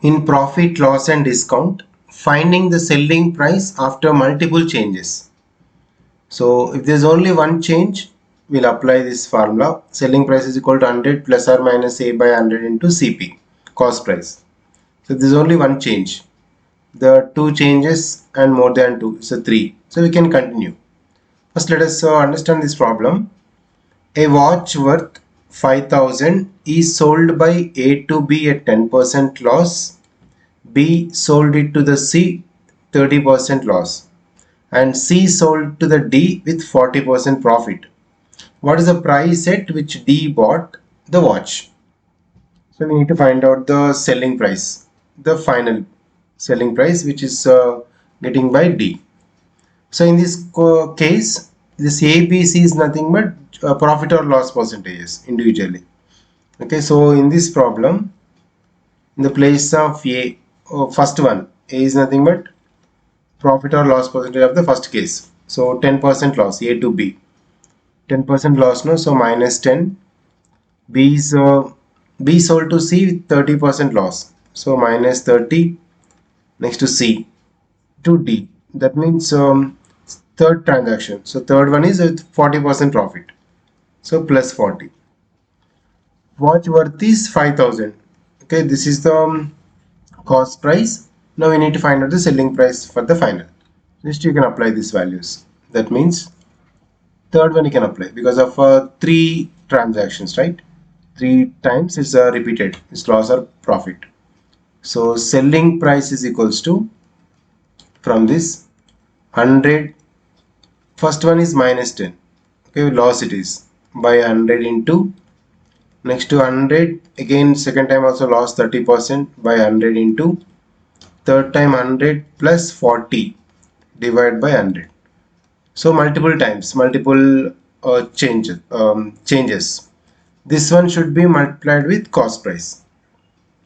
In profit, loss and discount, finding the selling price after multiple changes. So if there's only one change, we'll apply this formula. Selling price is equal to 100 plus or minus A by 100 into CP, cost price. So there's only one change. The two changes and more than two, so 3. So we can continue. First let us understand this problem. A watch worth 5000 is sold by A to B at 10% loss. B sold it to the C 30% loss, and C sold to the D with 40% profit. What is the price at which D bought the watch? So we need to find out the selling price, the final selling price, which is getting by D. So in this case, this ABC is nothing but profit or loss percentages individually. Okay, so in this problem, in the place of A, first one, A is nothing but profit or loss percentage of the first case. So 10% loss, A to B. 10% loss, no, so minus 10. B is B sold to C with 30% loss, so minus 30. Next to C to D, that means third transaction, so third one is with 40% profit, so plus 40. Watch worth is 5000. Okay, this is the cost price. Now we need to find out the selling price for the final. Next you can apply these values. That means third one you can apply because of 3 transactions, right? 3 times is repeated, it's loss or profit. So selling price is equals to, from this 100, first one is minus 10. Okay, loss it is by 100 into, next to 100 again, second time also loss 30% by 100 into, third time 100 plus 40 divided by 100. So multiple times, multiple changes. This one should be multiplied with cost price.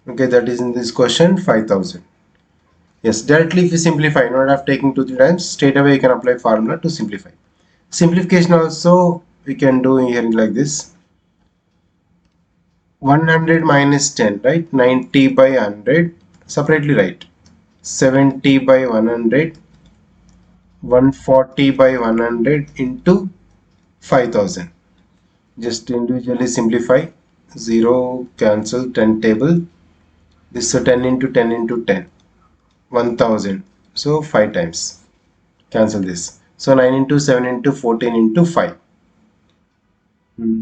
Okay, that is in this question 5000. Yes, directly if you simplify, not after taking 2-3 times, straight away you can apply formula to simplify. Simplification also we can do here like this. 100 minus 10, right? 90 by 100, separately write. 70 by 100, 140 by 100 into 5000. Just individually simplify. 0 cancel, 10 table. This is 10 into 10 into 10. 1000. So 5 times. Cancel this. So 9 into 7 into 14 into 5.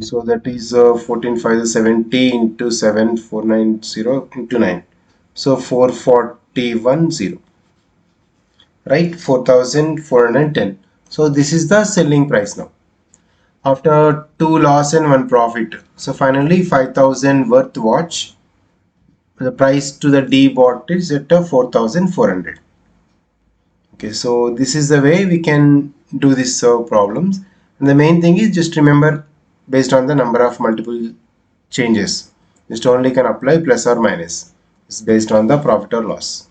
So that is 14 5 is 70 into 7 490 into 9. So 4410. Right? 4410. So this is the selling price now. After 2 loss and 1 profit. So finally 5000 worth watch. The price to the D bought is at 4400. Okay, so this is the way we can do this problems. And the main thing is just remember based on the number of multiple changes. Just only can apply plus or minus. It's based on the profit or loss.